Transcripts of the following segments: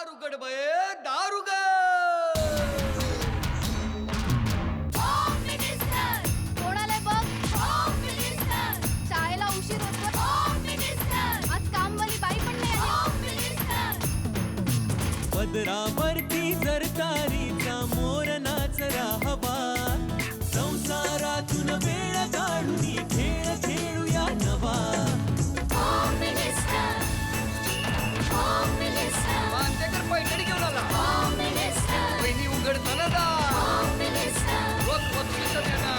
दार उघड बये, दार उघड. कोणाला बघ, शाळेला उशीर होतो. आज कामवाली बाई पण नाही आली. पदरावरती सरकारीचा मोर नाचरा हवा, संसारातून वेळ काढून खेळ खेळूया नवा. मांदेकर पैठणी घेऊन आला. वहिनी उघडताना दार. रोज बक्षीस देणार.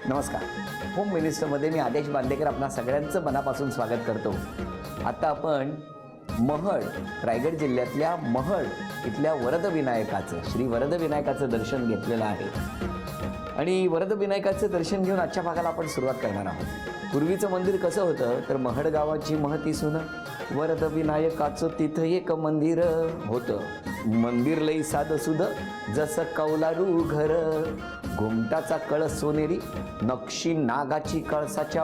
नमस्कार. होम मिनिस्टरमध्ये मी आदेश बांदेकर आपणा सगळ्यांचं मनापासून स्वागत करतो. आता आपण महड, रायगड जिल्ह्यातल्या महड इथल्या वरदविनायकाचं, श्री वरदविनायकाचं दर्शन घेतलेलं आहे. आणि वरदविनायकाचं दर्शन घेऊन आजच्या भागाला आपण सुरुवात करणार आहोत. पूर्वीचं मंदिर कसं होतं तर महड गावाची महती सुन वरदविनायकाचं तिथं एक मंदिर होतं. मंदिर लई साधं सुध जसं कौलारू घर, घुमटाचा कळस सोनेरी, नक्षी नागाची कळसाच्या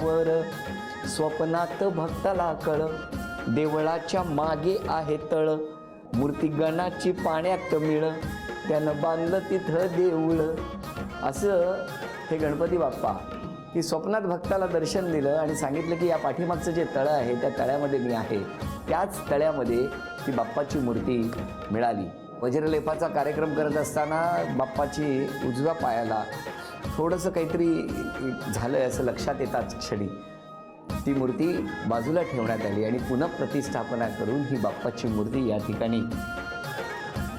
वर, स्वप्नात भक्ताला कळ, देवळाच्या मागे आहे तळ, मूर्ती गणाची पाण्यात मिळ, त्यानं बांधलं तिथं देऊळ. असं हे गणपती बाप्पा की स्वप्नात भक्ताला दर्शन दिलं आणि सांगितलं की या पाठीमागचं जे तळं आहे त्या तळ्यामध्ये मी आहे. त्याच तळ्यामध्ये ती बाप्पाची मूर्ती मिळाली. वज्रलेपाचा कार्यक्रम करत असताना बाप्पाची उजव्या पायाला थोडंसं काहीतरी झालं असं लक्षात येताच क्षणी ती मूर्ती बाजूला ठेवण्यात आली आणि पुन्हा प्रतिष्ठापना करून ही बाप्पाची मूर्ती या ठिकाणी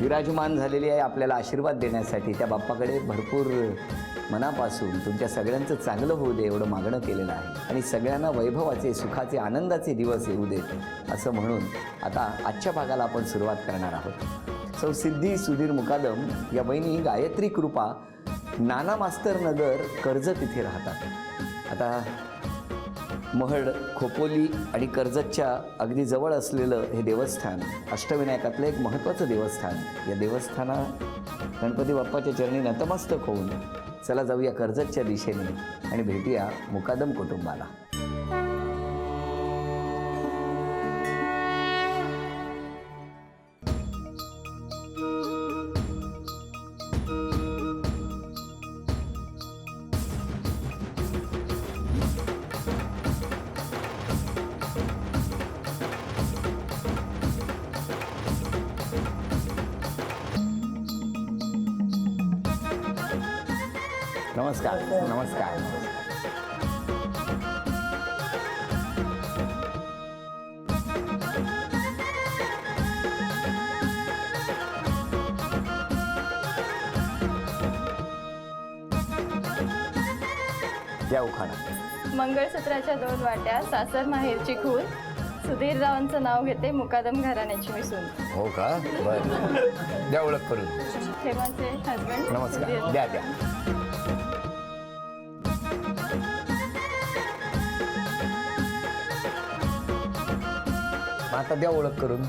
विराजमान झालेली आहे. आपल्याला आशीर्वाद देण्यासाठी त्या बाप्पाकडे भरपूर मनापासून तुमच्या सगळ्यांचं चांगलं होऊ दे एवढं मागणं केलेलं आहे आणि सगळ्यांना वैभवाचे, सुखाचे, आनंदाचे दिवस येऊ देत असं म्हणून आता आजच्या भागाला आपण सुरुवात करणार आहोत. सौ सिद्धी सुधीर मुकादम या बहिणी गायत्री कृपा, नाना मास्तर नगर, कर्जत इथे राहतात. आता महड, खोपोली आणि कर्जतच्या अगदी जवळ असलेलं हे देवस्थान अष्टविनायकातलं एक महत्त्वाचं देवस्थान. या देवस्थाना गणपती बाप्पाच्या चरणी नतमस्तक होऊन चला जाऊया कर्जतच्या दिशेने आणि भेटूया मुकादम कुटुंबाला. नमस्कार. नमस्कार. द्या उखाणा. मंगळसूत्राच्या 2 वाट्या, सासर माहेरची खून, सुधीररावांचं नाव घेते, मुकादम घराण्याची मी सून. हो का? बरं, द्या ओळख करून. हे माझे हजबंड. नमस्कार. द्या. आता द्या ओळख करून.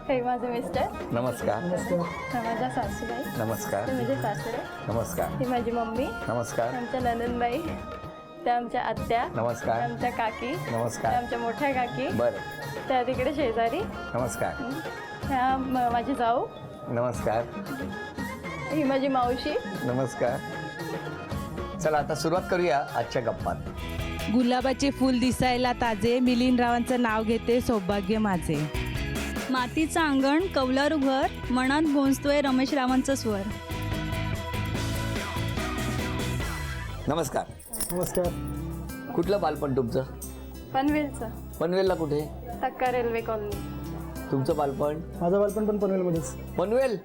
हे माझे मिस्टर. नमस्कार. हा माझ्या सासूबाई. नमस्कार. ते माझे सासरे. नमस्कार. ही माझी मम्मी. नमस्कार. आमच्या नंदनबाई, त्या आमच्या आत्या. नमस्कार. आमच्या काकी. नमस्कार. त्या आमच्या मोठ्या काकी. बरं. त्या तिकडे शेजारी. नमस्कार. ह्या माझी जाऊ. नमस्कार. ही माझी मावशी. नमस्कार. चला आता सुरुवात करूया आजच्या गप्पात. गुलाबाचे फूल दिसायला ताजे, मिलिंदरावांचं नाव घेते सौभाग्य माझे. मातीचं अंगण कौलारू घर, मनात गोंजतोय रमेश रावांचा स्वर. नमस्कार. नमस्कार. कुठलं बालपण तुमचं? पनवेलचं. पनवेलला कुठे? तक्का रेल्वे कॉलनी. तुमचं बालपण? माझं बालपण पण पनवेलमध्येच. पनवेल?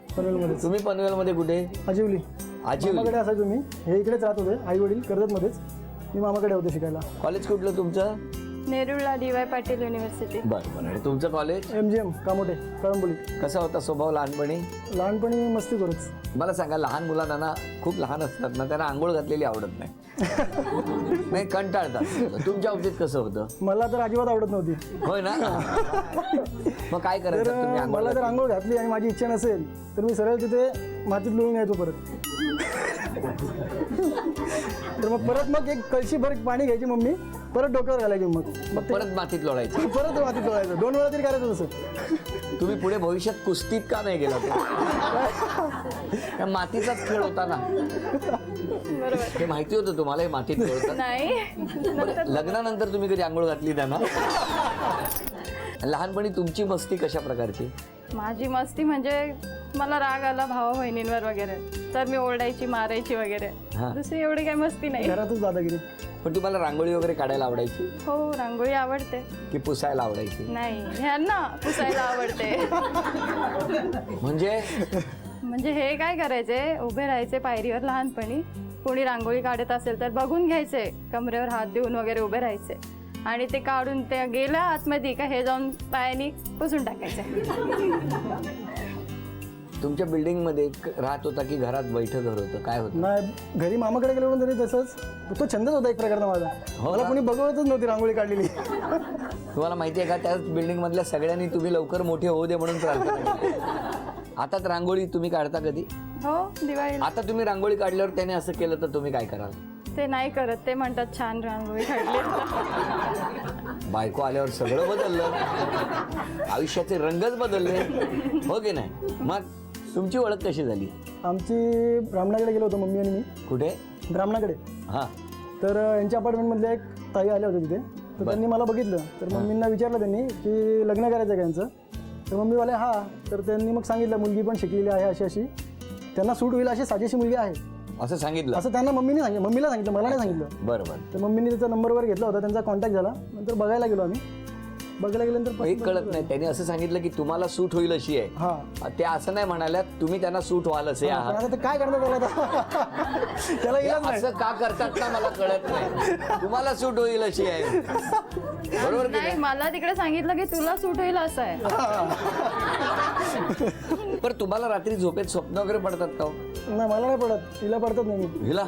तुम्ही पनवेलमध्ये कुठे? आजिवली. आजिवली. मामाकडे असायचो मी. हे इकडेच राहत होते, आई वडील कर्जतमध्येच. मी मामाकडे होते शिकायला. कॉलेज कुठलं तुमचं? नेरूळला DY पाटील युनिव्हर्सिटी. बरं. आणि तुमचं कॉलेज? MGM कामोठे कळंबोली. कसा होता स्वभाव लहानपणी? लहानपणी मस्ती करूच. मला सांगा, लहान मुलांना ना, खूप लहान असतात ना, त्यांना आंघोळ घातलेली आवडत नाही. नाही, कंटाळतात. तुमच्या बाबतीत कसं होतं? मला तर अजिबात आवडत नव्हती. होय ना? मग काय करायचं तर तुम्ही? आंघोळ मला जर घातली? आंघोळ घातली आणि माझी इच्छा नसेल तर मी सरळ तिथे मातीत लुळून यायचो परत. तर मग एक कळशीभर पाणी घ्यायची मम्मी, परत डोक्यावर घालायची. मग परत मातीत लोळायचं? परत मातीत लोळायचं. 2 वेळा तरी करायचं तसं. तुम्ही पुढे भविष्यात कुस्तीत का नाही गेला? त्या मातीचाच खेळ होता ना. बरोबर. हे माहिती होतं तुम्हाला, हे मातीत लोळतात? नाही. बरं, लग्नानंतर तुम्ही कधी आंघोळ घातली त्यांना? लहानपणी तुमची मस्ती कशा प्रकारची? माझी मस्ती म्हणजे मला राग आला भावा बहिणींवर वगैरे तर मी ओरडायची, मारायची वगैरे. हा. दुसरी एवढी काही मस्ती नाही. घरातच दादागिरी. पण तुम्हाला रांगोळी वगैरे काढायला आवडायची हो, रांगोळी आवडते. की पुसायला आवडायची? नाही, ह्यांना पुसायला आवडते. म्हणजे हे काय करायचे, उभे राहायचे पायरीवर लहानपणी. कोणी रांगोळी काढत असेल तर बघून घ्यायचे, कमरेवर हात देऊन वगैरे उभे राहायचे आणि ते काढून ते गेलं आतमध्ये का हे जाऊन पायानी पुसून टाकायचे. तुमच्या बिल्डिंग मध्ये राहत होता की घरात बैठं घर होतं? काय होतं? नाही, घरी मामाकडे गेलो तरी तसंच. तो छंदच होता एक प्रकारचा माझा. हो मला का? कोणी बघवतच नव्हती रांगोळी काढलेली. तुम्हाला माहिती आहे का, त्याच बिल्डिंग मधल्या सगळ्यांनी तुम्ही लवकर मोठे होऊ दे म्हणून प्रार्थना केली. आता तर रांगोळी तुम्ही काढता कधी? हो, दिवाळीला. आता तुम्ही रांगोळी काढल्यावर त्याने असं केलं तर तुम्ही काय कराल? ते नाही करत, ते म्हणतात छान रांगोळी काढली. बायको आल्यावर सगळं बदललं, आयुष्याचे रंगच बदलले, हो की नाही? मग तुमची ओळख कशी झाली? आमची ब्राह्मणाकडे गेलो होतो मम्मी आणि मी. कुठे? ब्राह्मणाकडे. हां. तर यांच्या अपार्टमेंटमधल्या एक ताई आल्या होत्या तिथे. तर त्यांनी मला बघितलं. तर मम्मींना विचारलं त्यांनी की लग्न करायचं का यांचं? तर मम्मी वाले हा. तर त्यांनी मग सांगितलं मुलगी पण शिकलेली आहे, अशी अशी त्यांना सूट होईल अशी साजेशी मुलगी आहे असं सांगितलं? असं त्यांना मम्मीला सांगितलं, मला नाही सांगितलं. बरोबर. तर मम्मीने त्याचा नंबरवर घेतला होता, त्यांचा कॉन्टॅक्ट झाला. नंतर बघायला गेलो आम्ही. बघायला गेल्यानंतर एक कळत नाही, त्यांनी असं सांगितलं की तुम्हाला सूट होईल अशी आहे. हां. ते असं नाही म्हणाल्यात तुम्ही त्यांना सूट व्हाल असे आहात. आता काय करणार त्याला आता? त्याला हे इलाज नाही. असं का करतात ना मला कळत नाही. तुम्हाला सूट होईल अशी आहे, बरोबर की नाही, नाही? मला तिकडे सांगितलं की तुला सूट होईल असं आहे. पण तुम्हाला रात्री झोपेत स्वप्न वगैरे पडतात का हो? नाही, मला नाही पडत, तिला पडतात नाही. हिला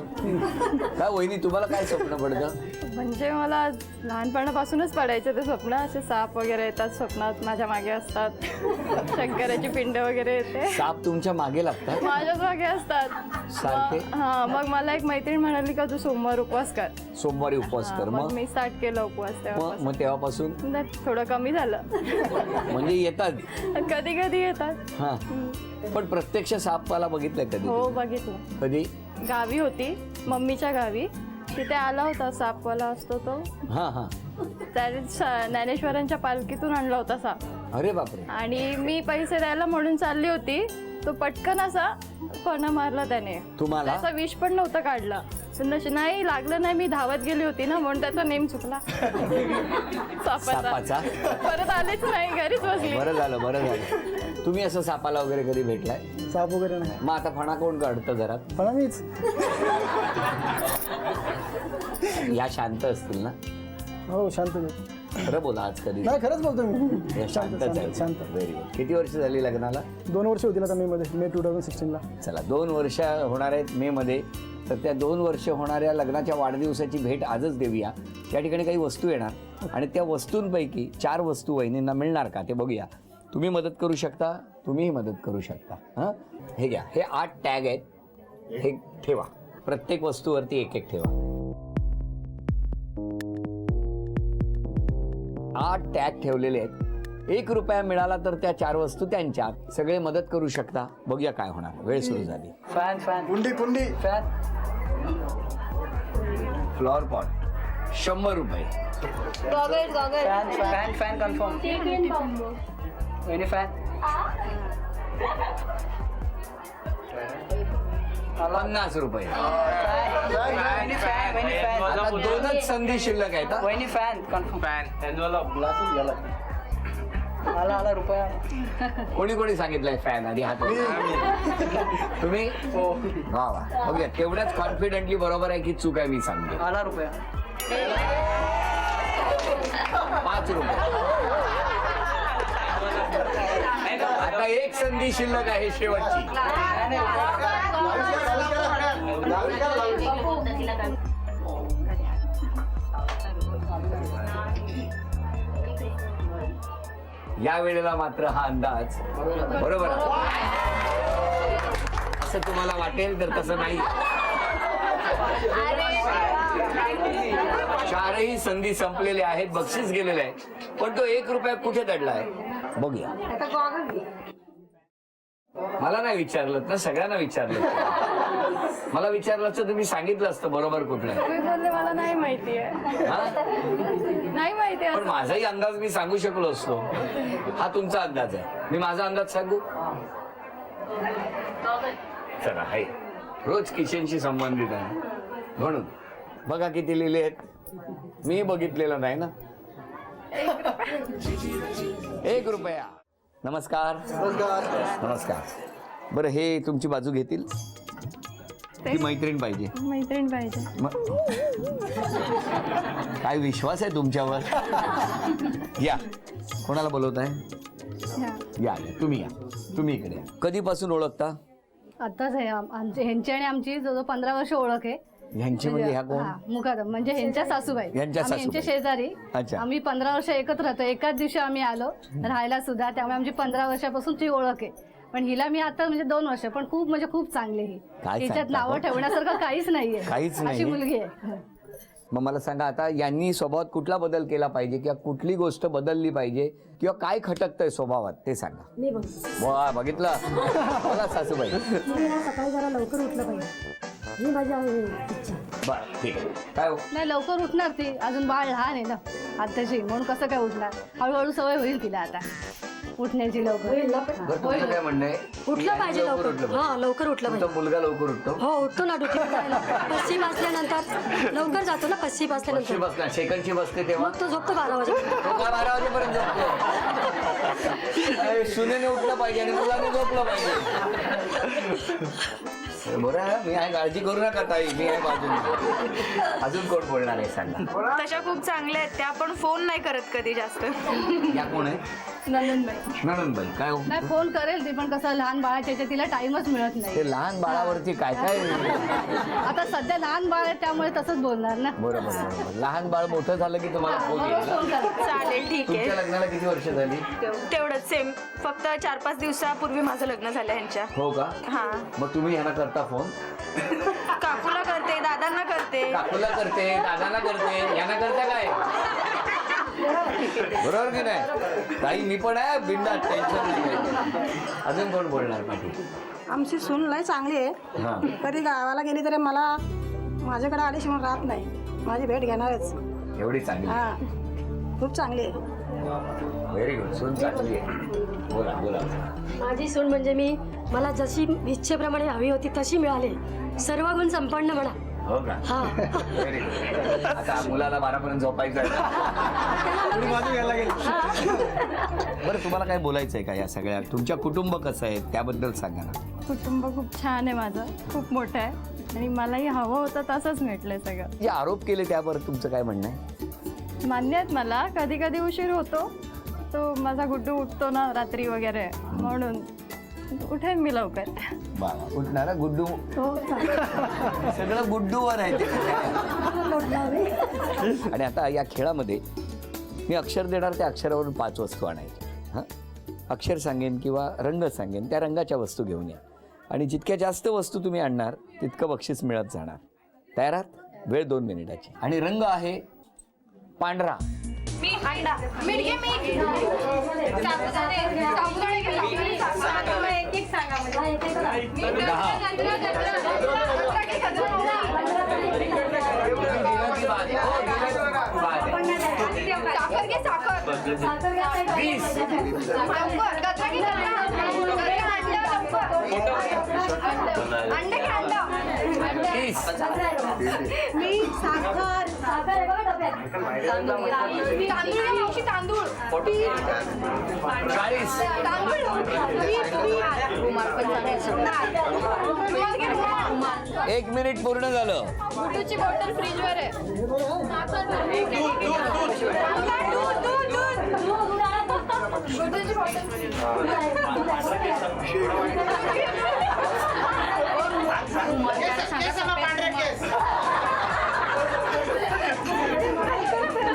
काय वहिनी, तुम्हाला काय स्वप्न पडतं? म्हणजे मला लहानपणापासूनच पडायचे ते स्वप्न. असे साप वगैरे येतात स्वप्नात, माझ्या मागे असतात. शंकराची पिंड वगैरे येते, साप तुमच्या मागे लागतात? माझ्याच मागे असतात. सारखे? हा, मग मला एक मैत्रीण म्हणाली का तू सोमवार उपवास कर. सोमवारी उपवास कर. मग मग मी स्टार्ट केलं उपवास तेव्हापासून. मग तेव्हापासून थोडं कमी झालं. म्हणजे येतात? कधी कधी येतात. हा. पण प्रत्यक्ष सापाला बघितलंय कधी? हो, बघितलं. कधी? गावी होती, मम्मीच्या गावी. तिथे आला होता सापवाला असतो तो. हा हा. त्याने ज्ञानेश्वरांच्या पालखीतून आणला होता साप. अरे बापरे. आणि मी पैसे द्यायला म्हणून चालली होती, तो पटकन असा फणा मारला त्याने. तुम्हाला? त्याचा विष पण नव्हता काढला. नाही लागलं नाही, मी धावत गेली होती ना म्हणून त्याचा नेम चुकला. सापाचा? परत आलेच नाही, घरीच बसली. बरं झालं. तुम्ही असं सापाला वगैरे कधी भेटलाय? साप वगैरे नाही. मग आता फणा कोण काढतं घरात? पण मीच. या शांत असतील ना? हो, शांत. खरं बोला, आज कधी? नाही, खरंच बोलतो मी. या शांतच आहे. शांत. Very good. किती वर्ष झाली लग्नाला? 2 वर्ष होतील आता मे 2016ला. चला, 2 वर्ष होणार आहेत मे मध्ये. तर त्या 2 वर्ष होणाऱ्या लग्नाच्या वाढदिवसाची भेट आजच देऊया. त्या ठिकाणी काही वस्तू येणार आणि त्या वस्तूंपैकी 4 वस्तू वहिनींना मिळणार का ते बघूया. तुम्ही मदत करू शकता, तुम्हीही मदत करू शकता. हां, हे घ्या. हे 8 टॅग आहेत, हे ठेवा. प्रत्येक वस्तूवरती एक ठेवा. 8 टॅग ठेवलेले आहेत. ₹1 मिळाला तर त्या 4 वस्तू त्यांच्या. सगळे मदत करू शकता. बघूया काय होणार. वेळ सुरू झाली. कुंडी fan flower pot ₹100. Fan confirm fan ₹50. आता 2च संधी शिल्लक आहेत हा. फॅन कन्फर्म आला रुपया कोणी कोणी सांगितलंय फॅन आधी हात तुम्ही वा वा. बघूया तेवढ्याच कॉन्फिडेंटली बरोबर आहे की चूक आहे मी सांगतो. आला रुपया ₹5. आता 1 संधी शिल्लक आहे शेवटची. या वेळेला मात्र हा अंदाज बरोबर आहे. असं तुम्हाला वाटेल तर तसं नाही. 4ही संधी संपलेल्या आहेत. बक्षीस गेलेले आहे. पण तो ₹1 कुठे दडलाय बघूया. मला नाही विचारलं ना, सगळ्यांना विचारलं. मला विचारलं असतं तुम्ही सांगितलं असतं बरोबर कुठलं. तुम्ही बोलले मला नाही माहिती आहे. नाही माहिती पण माझाही अंदाज मी सांगू शकलो असतो. हा तुमचा अंदाज आहे. मी माझा अंदाज सांगू. चला आहे रोज किचनशी संबंधित आहे म्हणून. बघा किती लिहिले आहेत. मी बघितलेलं नाही ना. ₹1. नमस्कार नमस्कार. बरं हे तुमची बाजू घेतील की मैत्रीण पाहिजे. मैत्रीण पाहिजे. काय विश्वास आहे तुमच्यावर. या कोणाला बोलवत आहे. या तुम्ही या. तुम्ही इकडे या. कधीपासून ओळखता. आताच आहे ह्यांची आणि आमची जवळ 15 वर्ष ओळख आहे. ह्यांची म्हणजे ह्या कोण. मुखादम म्हणजे ह्यांच्या सासूबाई. ह्यांच्या आम्ही सासूबाई. ह्यांच्या शेजारी. अच्छा. आम्ही 15 वर्ष एकत्र राहतो. एकाच दिवशी आम्ही आलो राहायला सुद्धा. त्यामुळे आमची 15 वर्षापासून ती ओळख आहे. पण हिला मी आता म्हणजे 2 वर्ष. पण खूप म्हणजे खूप चांगली ही. काय तिच्यात सांगता? नावं ठेवण्यासारखं काहीच नाहीये. काहीच अशी नाहीये? मुलगी आहे. मग मला सांगा आता यांनी स्वभावात कुठला बदल केला पाहिजे किंवा कुठली गोष्ट बदलली पाहिजे किंवा काय खटकतंय स्वभावात ते सांगा. वा बघितलं. बघा सासूबाई. सकाळी जरा लवकर उठलं पाहिजे ही माझी इच्छा. बरं ठीक आहे. काय हो नाही लवकर उठणार ती. अजून बाळ लहान आहे ना आत्ताची. म्हणून कसं काय उठणार. हळूहळू सवय होईल तिला आता उठण्याची लवकर. बरं तुमचं काय म्हणणं आहे. उठलं पाहिजे लवकर उठलं लवकर. हा लवकर उठलं तुमचा पाहिजे. मुलगा लवकर उठतो. हो उठतो ना ड्युटी जायला. 5शी वाजल्यानंतर लवकर जातो ना. 5शी बसची वाजल्यानंतर बसणार सेकंडची बसते तेव्हा मग तो झोपतो 12 वाजेपर्यंत. तो काय 12 वाजेपर्यंत झोपतो. सुनेने उठलं पाहिजे आणि मुलाने झोपलं पाहिजे. बरं आहे. मी आहे काळजी करू नका ताई. मी आहे बाजूने. अजून कोण बोलणार आहे सांगा. तशा खूप चांगल्या आहेत त्या. पण फोन नाही करत कधी जास्त. या कोण आहे. नंदनबाई. नंदनबाई. काय हो नाही फोन करेल ती. पण कसं लहान बाळाच्या ह्याच्यात तिला टाइमच मिळत नाही. ते लहान बाळावरती काय काय. आता सध्या लहान बाळ आहे त्यामुळे तसंच बोलणार ना. बरोबर बरोबर. लहान बाळ मोठं झालं की तुम्हाला फोन रोज येईल. फोन करा. चालेल ठीक तुमच्या लग्नाला किती वर्ष झाली. तेवढंच सेम. फक्त 4-5 दिवसापूर्वी माझं लग्न झालं ह्यांच्या. हो का. हा मग तुम्ही ह्यांना करता फोन. काकूला करते दादांना करते. काकूला करते दादाला करते यांना करता काय. बरोबर की नाही ताई. मी पण आहे बिंदास. टेन्शन नाही. अजून कोण बोलणार पाठी. आमची सून लय चांगली आहे. हा कधी गावाला गेली तरी मला माझ्याकडे आल्याशिवाय राहत नाही. माझी भेट घेणारच. एवढी चांगली. हा खूप चांगली आहे. Very good. सून चांगली आहे. बोला बोला. माझी सून म्हणजे मला जशी इच्छेप्रमाणे हवी होती तशी मिळाली. सर्व गुण संपन्न म्हणा. हो का. हा व्हेरी गुड. आता मुलाला 12 पर्यंत झोपायचं आहे. बरं तुम्हाला काय बोलायचं आहे का या सगळ्या. तुमच्या कुटुंब कसं आहे त्याबद्दल सांगा ना. कुटुंब खूप छान आहे माझं. खूप मोठं आहे आणि मलाही हवं होतं तसंच भेटलंय सगळं. जे आरोप केले त्यावर तुमचं काय म्हणणं आहे. मान्य आहेत मला. कधी कधी उशीर होतो. तो माझा गुड्डू उठतो ना रात्री वगैरे म्हणून उठेन मी लवकर. बाबा उठणारा गुड्डू. सगळं गुड्डूवर आहे ते. आणि आता या खेळामध्ये मी अक्षर देणार. त्या अक्षरावरून 5 वस्तू आणायच्या. हां अक्षर सांगेन किंवा रंग सांगेन. त्या रंगाच्या वस्तू घेऊन या. आणि जितक्या जास्त वस्तू तुम्ही आणणार तितकं बक्षीस मिळत जाणार. तयार आहात. वेळ 2 मिनिटाची. आणि रंग आहे पांढरा. मी अंडा मीठ घे मीठ साबुदाणे घे एक एक सांगा साखर घे साखर अंडे घे अंडा मीठ साखर तांदूळ मावशी तांदूळ एक मिनिट पूर्ण झालं. दूधची बॉटल फ्रीजवर आहे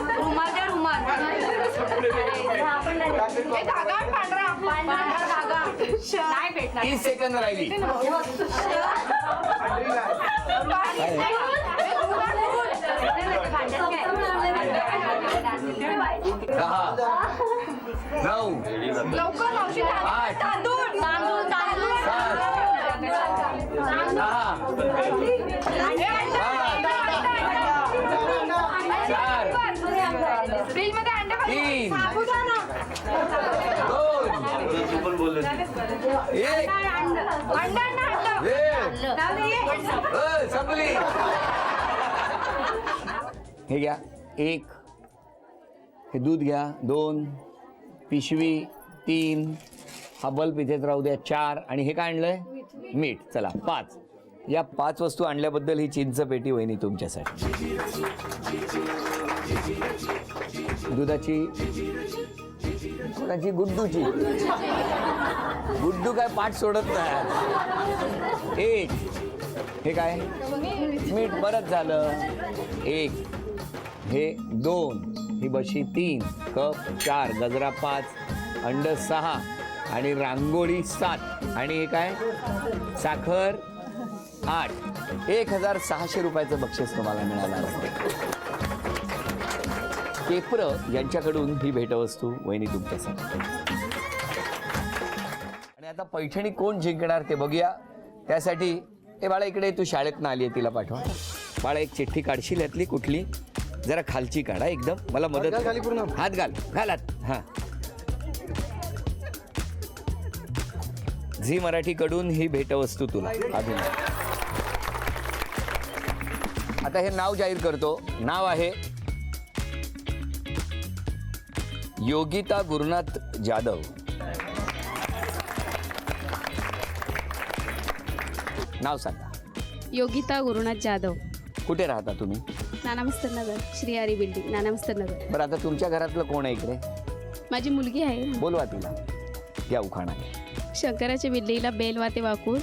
रुमाल द्या रुमाल धागा पांढरा धागा नाही भेटणार 30 सेकंद राहिली. 10 9 लवकर मावशी तांदूळ तांदूळ तांदूळ फ्रीज मध्ये अंडे 3 2 संपली. हे घ्या 1, हे दूध घ्या 2, पिशवी 3, हा बल्ब इथेच राहू द्या 4 आणि हे काय आणलंय मीठ. चला 5. या 5 वस्तू आणल्याबद्दल ही चिंच पेटी वहिनी तुमच्यासाठी. दुधाची कोणाची गुड्डूची. गुड्डू काय पाठ सोडत नाही. 1 हे काय मीठ बरंच झालं. 1 हे 2 ही बशी 3 कप 4 गजरा 5 अंड 6 आणि रांगोळी 7 आणि हे काय साखर 8. 1600 रुपयाचं बक्षीस तुम्हाला मिळालं आहे. केप्र यांच्याकडून ही भेटवस्तू वहिनी तुमच्यासाठी. आणि आता पैठणी कोण जिंकणार ते बघूया. त्यासाठी ए बाळा इकडे तू शाळेतनं आली आहे तिला पाठवा. बाळा एक चिठ्ठी काढशील यातली कुठली जरा खालची काढा एकदम मला मदत कर. हात घाल घालात. हां झी मराठीकडून ही भेटवस्तू तुला अभिनय. आता हे नाव जाहीर करतो. नाव आहे योगिता गुरुनाथ जाधव. नाव सांगा. योगिता गुरुनाथ जाधव. कुठे राहता तुम्ही? नानामस्तर नगर श्रीहरी बिल्डिंग नानामस्तर नगर. बरं आता तुमच्या घरातलं कोण आहे इकडे? माझी मुलगी आहे. बोलवा तिला. या उखाणा. शंकराच्या बिल्डिंगला बेल वाते वाकून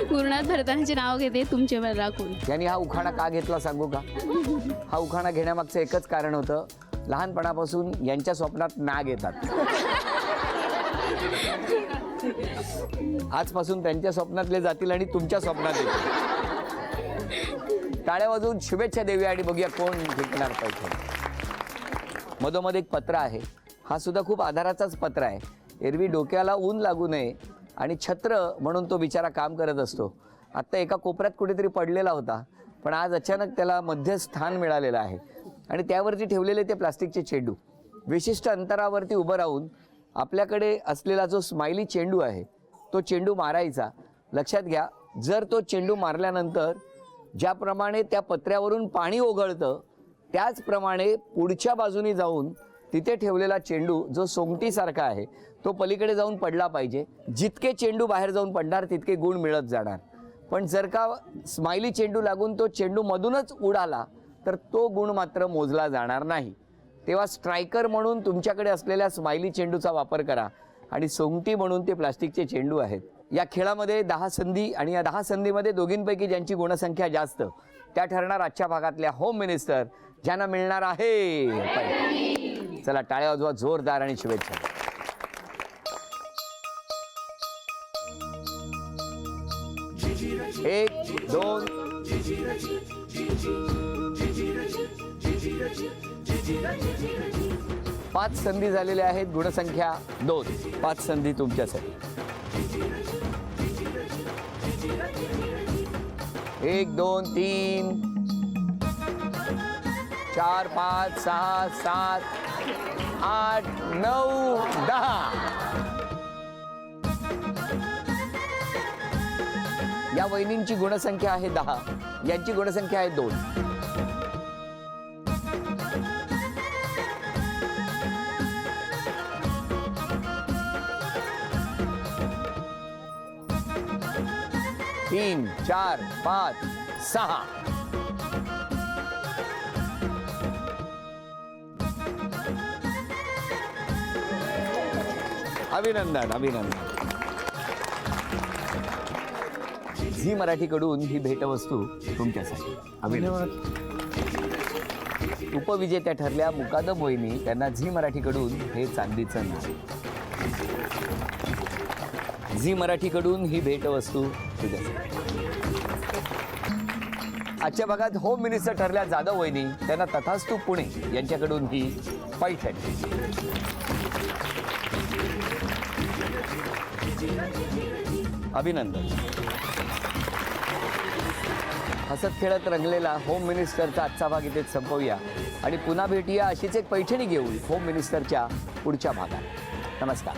गुरुनाथ भरतानाचे नाव घेते तुमचे वर राखून. यांनी हा उखाणा का घेतला सांगू का? हा उखाणा घेण्यामागचं एकच कारण होतं. लहानपणापासून यांच्या स्वप्नात नाग येतात. आजपासून त्यांच्या स्वप्नातले जातील आणि तुमच्या स्वप्नात येतील. टाळ्या वाजवून शुभेच्छा देऊया आणि बघूया कोण जिंकणार पैठणी. मधोमध एक पत्र आहे. हा सुद्धा खूप आधाराचाच पत्र आहे. एरवी डोक्याला ऊन लागू नये आणि छत्र म्हणून तो बिचारा काम करत असतो. आत्ता एका कोपऱ्यात कुठेतरी पडलेला होता पण आज अचानक त्याला मध्यस्थान मिळालेलं आहे आणि त्यावरती ठेवलेले ते प्लास्टिकचे चेंडू. विशिष्ट अंतरावरती उभं राहून आपल्याकडे असलेला जो स्माइली चेंडू आहे तो चेंडू मारायचा. लक्षात घ्या जर तो चेंडू मारल्यानंतर ज्याप्रमाणे त्या पत्र्यावरून पाणी ओघळतं त्याचप्रमाणे पुढच्या बाजूनी जाऊन तिथे ठेवलेला चेंडू जो सोंगटीसारखा आहे तो पलीकडे जाऊन पडला पाहिजे. जितके चेंडू बाहेर जाऊन पडणार तितके गुण मिळत जाणार. पण जर का स्माइली चेंडू लागून तो चेंडू मधूनच उडाला तर तो गुण मात्र मोजला जाणार नाही. तेव्हा स्ट्रायकर म्हणून तुमच्याकडे असलेल्या स्माइली चेंडूचा वापर करा आणि सोंगटी म्हणून ते प्लास्टिकचे चेंडू आहेत. या खेळामध्ये 10 संधी आणि या 10 संधीमध्ये दोघींपैकी ज्यांची गुणसंख्या जास्त त्या ठरणार आजच्या भागातल्या होम मिनिस्टर ज्यांना मिळणार आहे. चला टाळ्या वाजवा जोरदार आणि शुभेच्छा. एक 2 पाच संधी झालेल्या आहेत, गुणसंख्या 2. 5 संधी तुमच्यासाठी. 1 2 3 4 5 6 7 8 9 10. या वहिनींची गुणसंख्या आहे 10, यांची गुणसंख्या आहे 2. तीन 4 5 6. अभिनंदन अभिनंदन. झी मराठीकडून ही भेटवस्तू तुमच्यासाठी. अभिनंदन. उपविजेत्या ठरल्या मुकादम वहिनी, त्यांना झी मराठीकडून हे चांदीचं नाणं. झी मराठीकडून ही भेटवस्तू तुझ्यासाठी. आजच्या भागात होम मिनिस्टर ठरल्या जाधव वहिनी, त्यांना तथास्तू पुणे यांच्याकडून ही पैठणी. अभिनंदन. हसत खेळत रंगलेला होम मिनिस्टरचा आजचा भाग इथेच संपवूया आणि पुन्हा भेटूया अशीच एक पैठणी घेऊन होम मिनिस्टरच्या पुढच्या भागात. नमस्कार.